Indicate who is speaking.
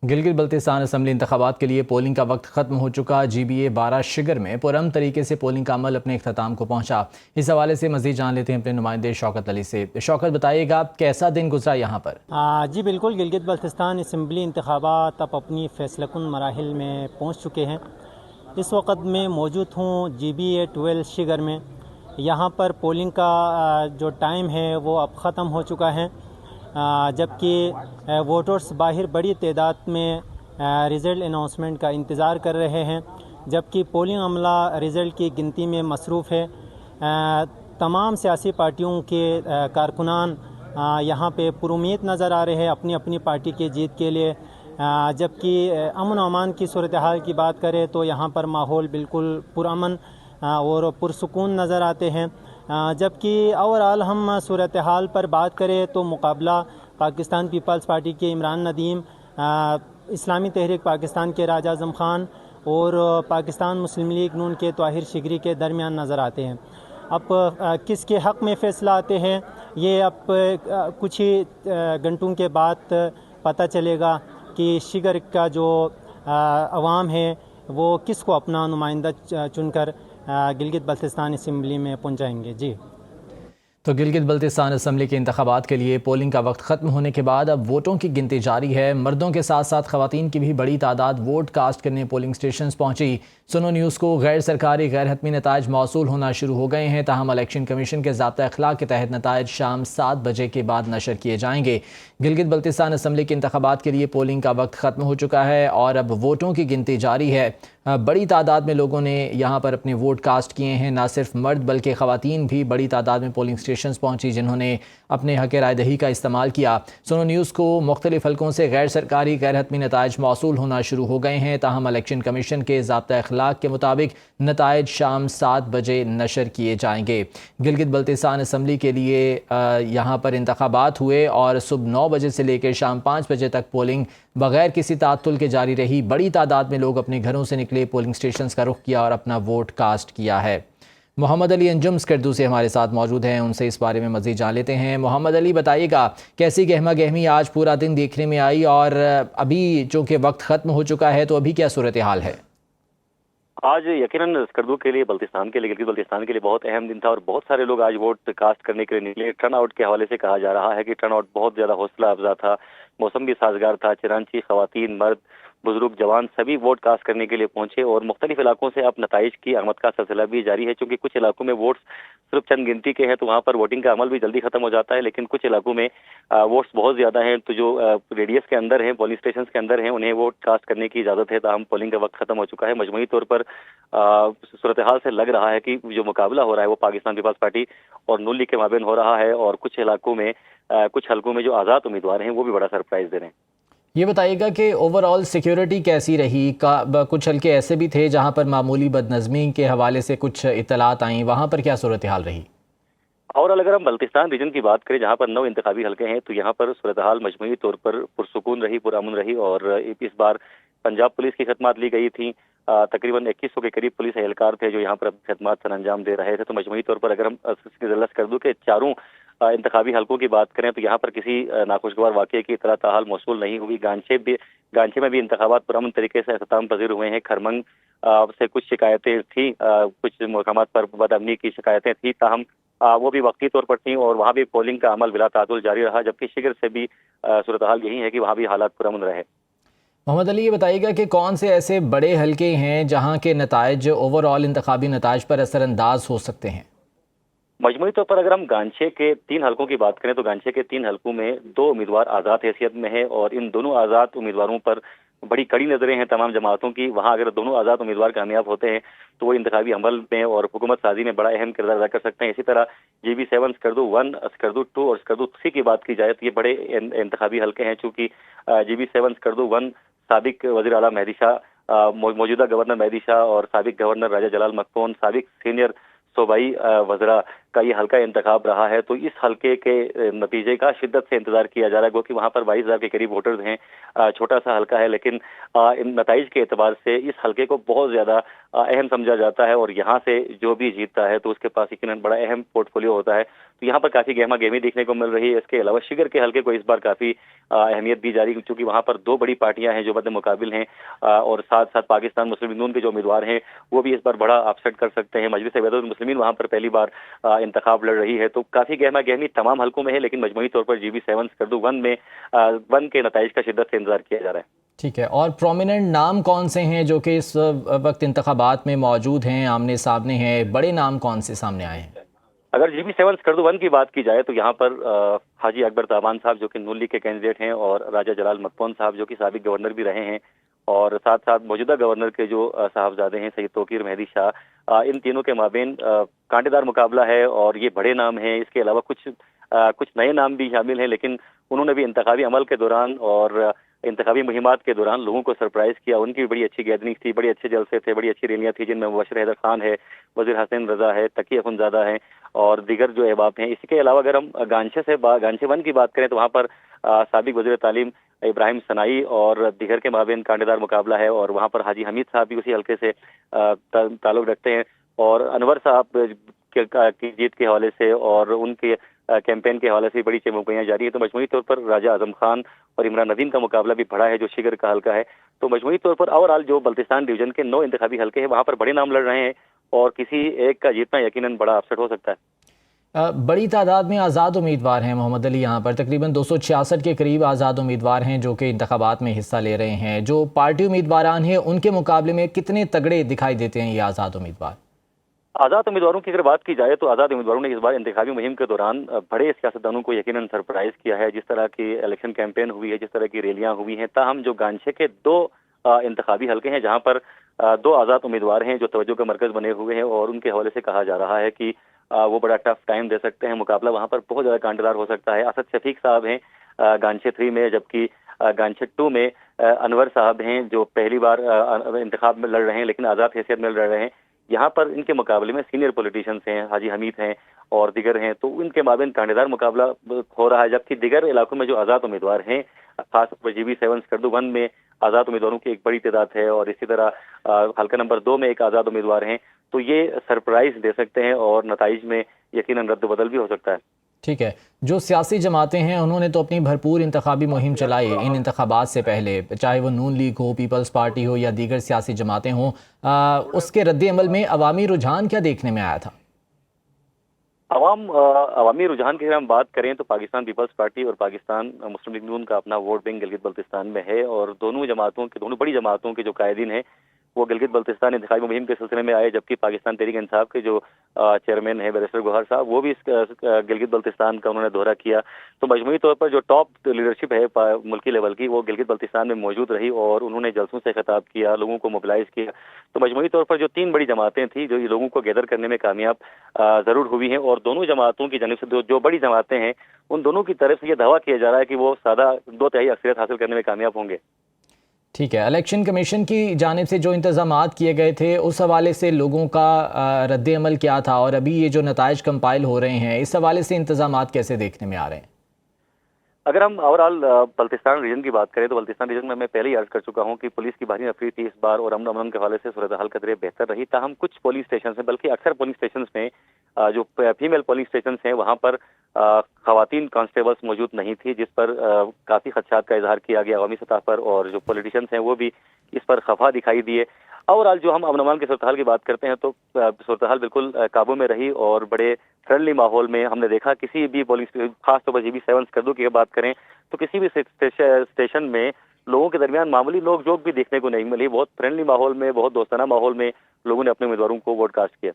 Speaker 1: Gilgit Baltistan assembly انتخابات کے لیے پولنگ کا وقت ختم ہو چکا۔ جی بی اے 12 شگر میں پرامن طریقے سے پولنگ کا عمل اپنے اختتام کو پہنچا۔ اس حوالے سے مزید جان لیتے ہیں اپنے نمائندے شوکت علی سے۔ شوکت، بتائیے گا کیسا دن گزرا یہاں پر؟
Speaker 2: جی بالکل، گلگت بلتستان اسمبلی انتخابات اب اپنی فیصلہ کن مراحل میں پہنچ چکے ہیں۔ اس وقت میں موجود ہوں جی بی اے 12 شگر میں۔ یہاں پر پولنگ کا جو ٹائم ہے وہ اب ختم ہو چکا ہے، جبکہ ووٹرز باہر بڑی تعداد میں رزلٹ اناؤنسمنٹ کا انتظار کر رہے ہیں، جبکہ پولنگ عملہ رزلٹ کی گنتی میں مصروف ہے۔ تمام سیاسی پارٹیوں کے کارکنان یہاں پہ پر امید نظر آ رہے ہیں اپنی اپنی پارٹی کی جیت کے لیے، جبکہ امن و امان کی صورتحال کی بات کریں تو یہاں پر ماحول بالکل پرامن اور پرسکون نظر آتے ہیں۔ جبکہ اوورآل ہم صورتحال پر بات کریں تو مقابلہ پاکستان پیپلز پارٹی کے عمران ندیم، اسلامی تحریک پاکستان کے راجہ اعظم خان اور پاکستان مسلم لیگ نون کے طاہر شگری کے درمیان نظر آتے ہیں۔ اب کس کے حق میں فیصلہ آتے ہیں یہ اب کچھ ہی گھنٹوں کے بعد پتہ چلے گا کہ شگر کا جو عوام ہے وہ کس کو اپنا نمائندہ چن کر گلگت بلتستان اسمبلی میں پہنچائیں گے۔ جی
Speaker 1: تو گلگت بلتستان اسمبلی کے انتخابات کے لیے پولنگ کا وقت ختم ہونے کے بعد اب ووٹوں کی گنتی جاری ہے۔ مردوں کے ساتھ ساتھ خواتین کی بھی بڑی تعداد ووٹ کاسٹ کرنے پولنگ سٹیشنز پہنچی۔ سنو نیوز کو غیر سرکاری غیر حتمی نتائج موصول ہونا شروع ہو گئے ہیں، تاہم الیکشن کمیشن کے ضابطہ اخلاق کے تحت نتائج شام 7 بجے کے بعد نشر کیے جائیں گے۔ گلگت بلتستان اسمبلی کے انتخابات کے لیے پولنگ کا وقت ختم ہو چکا ہے اور اب ووٹوں کی گنتی جاری ہے۔ بڑی تعداد میں لوگوں نے یہاں پر اپنے ووٹ کاسٹ کیے ہیں، نہ صرف مرد بلکہ خواتین بھی بڑی تعداد میں پولنگ سٹیشنز پہنچی جنہوں نے اپنے حق رائے دہی کا استعمال کیا۔ سنو نیوز کو مختلف حلقوں سے غیر سرکاری غیر حتمی نتائج موصول ہونا شروع ہو گئے ہیں، تاہم الیکشن کمیشن کے ضابطہ اخلاق کے مطابق نتائج شام 7 بجے نشر کیے جائیں گے۔ گلگت بلتستان اسمبلی کے لیے یہاں پر انتخابات ہوئے اور صبح 9 بجے سے لے کے شام 5 بجے تک پولنگ بغیر کسی تعطل کے جاری رہی۔ بڑی تعداد میں لوگ اپنے گھروں سے نکلے، پولنگ سٹیشنز کا رخ کیا اور اپنا ووٹ کاسٹ کیا ہے۔ محمد علی انجم اسکردو سے ہمارے ساتھ موجود ہیں، ان سے اس بارے میں مزید جان لیتے ہیں۔ محمد علی، بتائیے گا کیسی گہما گہمی آج پورا دن دیکھنے میں آئی اور ابھی چونکہ وقت ختم ہو چکا ہے تو ابھی کیا صورتحال ہے؟
Speaker 3: آج یقیناً اسکردو کے لیے، بلتستان کے لیے، گلگت بلتستان کے لیے بہت اہم دن تھا اور بہت سارے لوگ آج ووٹ کاسٹ کرنے کے لیے نکلے۔ ٹرن آؤٹ کے حوالے سے کہا جا رہا ہے کہ ٹرن آؤٹ بہت زیادہ حوصلہ افزا تھا، موسم بھی سازگار تھا، چنانچہ خواتین، مرد، بزرگ، جوان سبھی ووٹ کاسٹ کرنے کے لیے پہنچے اور مختلف علاقوں سے اب نتائج کی آمد کا سلسلہ بھی جاری ہے۔ چونکہ کچھ علاقوں میں ووٹس صرف چند گنتی کے ہیں تو وہاں پر ووٹنگ کا عمل بھی جلدی ختم ہو جاتا ہے، لیکن کچھ علاقوں میں ووٹس بہت زیادہ ہیں تو جو ریڈیس کے اندر ہیں، پولنگ اسٹیشنز کے اندر ہیں، انہیں ووٹ کاسٹ کرنے کی اجازت ہے، تاہم پولنگ کا وقت ختم ہو چکا ہے۔ مجموعی طور پر صورتحال سے لگ رہا ہے کہ جو مقابلہ ہو رہا ہے وہ پاکستان پیپلز پارٹی اور نون لیگ کے مابین ہو رہا ہے اور کچھ علاقوں میں کچھ حلقوں میں جو آزاد امیدوار ہیں وہ بھی بڑا سرپرائز دے رہے ہیں۔
Speaker 1: یہ بتائیے گا کہ اوورآل سیکیورٹی کیسی رہی؟ کچھ حلقے ایسے بھی تھے جہاں پر معمولی بدنظمی کے حوالے سے کچھ اطلاعات آئیں، وہاں پر کیا صورتحال رہی؟
Speaker 3: اور اگر ہم بلتستان ریجن کی بات کریں جہاں پر 9 انتخابی حلقے ہیں تو یہاں پر صورتحال مجموعی طور پر پرسکون رہی، پرامن رہی اور اس بار پنجاب پولیس کی خدمات لی گئی تھیں۔ تقریباً 2100 کے قریب پولیس اہلکار تھے جو یہاں پر اپنی خدمات سر انجام دے رہے تھے۔ تو مجموعی طور پر اگر ہم اسکردو کے چاروں انتخابی حلقوں کی بات کریں تو یہاں پر کسی ناخوشگوار واقعے کی اطلاع تاحال موصول نہیں ہوئی۔ گانچے میں بھی انتخابات پرامن طریقے سے اختتام پذیر ہوئے ہیں۔ کھرمنگ سے کچھ شکایتیں تھیں، کچھ مقامات پر بد امنی کی شکایتیں تھیں، تاہم وہ بھی وقتی طور پر تھیں اور وہاں بھی پولنگ کا عمل بلا تعطل جاری رہا، جبکہ شگر سے بھی صورتحال یہی ہے کہ وہاں بھی حالات پرامن رہے۔
Speaker 1: محمد علی، یہ بتائیے گا کہ کون سے ایسے بڑے حلقے ہیں جہاں کے نتائج اوورآل انتخابی نتائج پر اثر انداز ہو سکتے ہیں؟
Speaker 3: مجموعی طور پر اگر ہم گانچے کے 3 حلقوں کی بات کریں تو گانچے کے 3 حلقوں میں 2 امیدوار آزاد حیثیت میں ہیں اور ان دونوں آزاد امیدواروں پر بڑی کڑی نظریں ہیں تمام جماعتوں کی۔ وہاں اگر دونوں آزاد امیدوار کامیاب ہوتے ہیں تو وہ انتخابی عمل میں اور حکومت سازی میں بڑا اہم کردار ادا کر سکتے ہیں۔ اسی طرح جی بی 7، اسکردو 1، اسکردو 2 اور اسکردو 3 کی بات کی جائے تو یہ بڑے انتخابی حلقے ہیں، چونکہ جی بی 7 اسکردو 1 سابق وزیر اعلیٰ مہدی شاہ، موجودہ گورنر مہدی شاہ اور سابق گورنر راجہ جلال مکپون، سابق سینئر صوبائی وزراء کا یہ حلقہ انتخاب رہا ہے، تو اس حلقے کے نتیجے کا شدت سے انتظار کیا جا رہا ہے، کیونکہ وہاں پر 22,000 کے قریب ووٹرز ہیں۔ چھوٹا سا حلقہ ہے، لیکن ان نتائج کے اعتبار سے اس حلقے کو بہت زیادہ اہم سمجھا جاتا ہے، اور یہاں سے جو بھی جیتتا ہے تو اس کے پاس یقیناً بڑا اہم پورٹ فولیو ہوتا ہے۔ تو یہاں پر کافی گہما گہمی دیکھنے کو مل رہی ہے۔ اس کے علاوہ شگر کے حلقے کو اس بار کافی اہمیت دی جا رہی ہے، کیونکہ وہاں پر دو بڑی پارٹیاں ہیں جو مد مقابل ہیں، اور ساتھ ساتھ پاکستان مسلم لیگ نون کے جو امیدوار ہیں وہ بھی اس بار بڑا اپسیٹ کر سکتے ہیں۔ مجلس وحدت المسلمین وہاں پر پہلی بار انتخاب لڑ رہی ہے، تو کافی گہما گہمی تمام حلقوں میں ہے، لیکن مجموعی طور پر جی بی 7 اسکردو 1 میں 1 کے نتائج کا شدت سے انتظار کیا جا رہا ہے۔
Speaker 1: ٹھیک ہے، اور پرومیننٹ نام کون سے ہیں جو کہ اس وقت انتخابات میں موجود ہیں، آمنے سامنے ہیں؟ بڑے نام کون سے سامنے آئے ہیں؟
Speaker 3: اگر جی بی 7 اسکردو 1 کی بات کی جائے تو یہاں پر حاجی اکبر تابان صاحب جو کہ نون لیگ کے کینڈیڈیٹ ہیں، اور راجہ جلال مکپون صاحب جو کہ سابق گورنر بھی رہے ہیں، اور ساتھ ساتھ موجودہ گورنر کے جو صاحبزادے ہیں سید توقیر مہدی شاہ، ان تینوں کے مابین کانٹے دار مقابلہ ہے، اور یہ بڑے نام ہیں۔ اس کے علاوہ کچھ نئے نام بھی شامل ہیں، لیکن انہوں نے بھی انتخابی عمل کے دوران اور انتخابی مہمات کے دوران لوگوں کو سرپرائز کیا۔ ان کی بھی بڑی اچھی گیدرنگ تھی، بڑی اچھے جلسے تھے، بڑی اچھی ریلیاں تھیں، جن میں مبشر حیدر خان ہے، وزیر حسین رضا ہے، تقی اخنزادہ ہیں، اور دیگر جو احباب ہیں۔ اسی کے علاوہ اگر ہم گانچے 1 کی بات کریں تو وہاں پر سابق وزیر تعلیم ابراہیم سنائی اور دیگر کے مابین کانٹے دار مقابلہ ہے، اور وہاں پر حاجی حمید صاحب بھی اسی حلقے سے تعلق رکھتے ہیں، اور انور صاحب کی جیت کے حوالے سے اور ان کے کیمپین کے حوالے سے بڑی چموکیاں جاری ہیں۔ تو مجموعی طور پر راجہ اعظم خان اور عمران ندیم کا مقابلہ بھی بڑا ہے جو شگر کا حلقہ ہے۔ تو مجموعی طور پر اوورآل جو بلتستان ڈویژن کے 9 انتخابی حلقے ہیں وہاں پر بڑے نام لڑ رہے ہیں، اور کسی ایک کا جیتنا یقیناً بڑا اپسیٹ ہو سکتا ہے۔
Speaker 1: بڑی تعداد میں آزاد امیدوار ہیں محمد علی، یہاں پر تقریباً 266 کے قریب آزاد امیدوار ہیں جو کہ انتخابات میں حصہ لے رہے ہیں۔ جو پارٹی امیدواران ہیں ان کے مقابلے میں کتنے تگڑے دکھائی دیتے ہیں یہ آزاد امیدوار؟
Speaker 3: آزاد امیدواروں کی اگر بات کی جائے تو آزاد امیدواروں نے اس بار انتخابی مہم کے دوران بڑے سیاستدانوں کو یقیناً سرپرائز کیا ہے، جس طرح کی الیکشن کیمپین ہوئی ہے، جس طرح کی ریلیاں ہوئی ہیں۔ تاہم جو گانچے کے 2 انتخابی حلقے ہیں جہاں پر 2 آزاد امیدوار ہیں جو توجہ کا مرکز بنے ہوئے ہیں، اور ان کے حوالے سے کہا جا رہا ہے کہ وہ بڑا ٹف ٹائم دے سکتے ہیں، مقابلہ وہاں پر بہت زیادہ کانٹے دار ہو سکتا ہے۔ اسد شفیق صاحب ہیں گانچے 3 میں، جبکہ گانچے 2 میں انور صاحب ہیں جو پہلی بار انتخاب میں لڑ رہے ہیں لیکن آزاد حیثیت میں لڑ رہے ہیں۔ یہاں پر ان کے مقابلے میں سینئر پولیٹیشنز ہیں، حاجی حمید ہیں اور دیگر ہیں، تو ان کے مابین کانٹے دار مقابلہ ہو رہا ہے، جبکہ دیگر علاقوں میں جو آزاد امیدوار ہیں، خاص طور پر جی بی 7 اسکردو 1 میں آزاد امیدواروں کی ایک بڑی تعداد ہے، اور اسی طرح حلقہ نمبر 2 میں ایک آزاد امیدوار ہیں، تو یہ سرپرائز دے سکتے ہیں اور نتائج میں یقیناً رد و بدل بھی ہو سکتا ہے۔
Speaker 1: ٹھیک ہے، جو سیاسی جماعتیں ہیں انہوں نے تو اپنی بھرپور انتخابی مہم چلائی ان انتخابات سے پہلے، چاہے وہ نون لیگ ہو، پیپلز پارٹی ہو یا دیگر سیاسی جماعتیں ہوں، اس کے رد عمل میں عوامی رجحان کیا دیکھنے میں آیا تھا؟
Speaker 3: عوامی رجحان کی اگر ہم بات کریں تو پاکستان پیپلز پارٹی اور پاکستان مسلم لیگ نون کا اپنا ووٹ بینک گلگت بلتستان میں ہے، اور دونوں بڑی جماعتوں کے جو قائدین ہیں وہ گلگت بلتستان انتخابی مہم کے سلسلے میں آئے، جبکہ پاکستان تحریک انصاف کے جو چیئرمین ہیں بیرسٹر گوہر صاحب وہ بھی اس گلگت بلتستان کا انہوں نے دورہ کیا۔ تو مجموعی طور پر جو ٹاپ لیڈرشپ ہے ملکی لیول کی وہ گلگت بلتستان میں موجود رہی، اور انہوں نے جلسوں سے خطاب کیا، لوگوں کو موبلائز کیا۔ تو مجموعی طور پر جو 3 بڑی جماعتیں تھیں جو لوگوں کو گیدر کرنے میں کامیاب ضرور ہوئی ہیں، اور دونوں جماعتوں کی جانب سے جو بڑی جماعتیں ہیں ان دونوں کی طرف سے یہ دعویٰ کیا جا رہا ہے کہ وہ سادہ 2/3 اکثریت حاصل کرنے میں کامیاب ہوں گے۔
Speaker 1: ٹھیک ہے، الیکشن کمیشن کی جانب سے جو انتظامات کیے گئے تھے اس حوالے سے لوگوں کا رد عمل کیا تھا، اور ابھی یہ جو نتائج کمپائل ہو رہے ہیں اس حوالے سے انتظامات کیسے دیکھنے میں آ رہے ہیں؟
Speaker 3: اگر ہم اوورآل بلتستان ریجن کی بات کریں تو بلتستان ریجن میں پہلے ہی عرض کر چکا ہوں کہ پولیس کی بھاری نفری تھی اس بار، اور امن کے حوالے سے صورتحال قدرے بہتر رہی۔ تاہم کچھ پولیس اسٹیشنز میں، بلکہ اکثر پولیس اسٹیشنز میں جو فیمیل پولیس اسٹیشنز ہیں وہاں پر خواتین کانسٹیبلز موجود نہیں تھی، جس پر کافی خدشات کا اظہار کیا گیا عوامی سطح پر، اور جو پولیٹیشنز ہیں وہ بھی اس پر خفا دکھائی دیے۔ اوورآل جو ہم امن کی صورتحال کی بات کرتے ہیں تو صورتحال بالکل قابو میں رہی، اور بڑے فرینڈلی ماحول میں ہم نے دیکھا کسی بھی پولیس، خاص طور پر جی بی 7 اسکردو کی بات کریں تو کسی بھی اسٹیشن میں لوگوں کے درمیان معمولی لوگ جوگ بھی دیکھنے کو نہیں ملی۔ بہت فرینڈلی ماحول میں، بہت دوستانہ ماحول میں لوگوں نے اپنے امیدواروں کو ووٹ کاسٹ کیا۔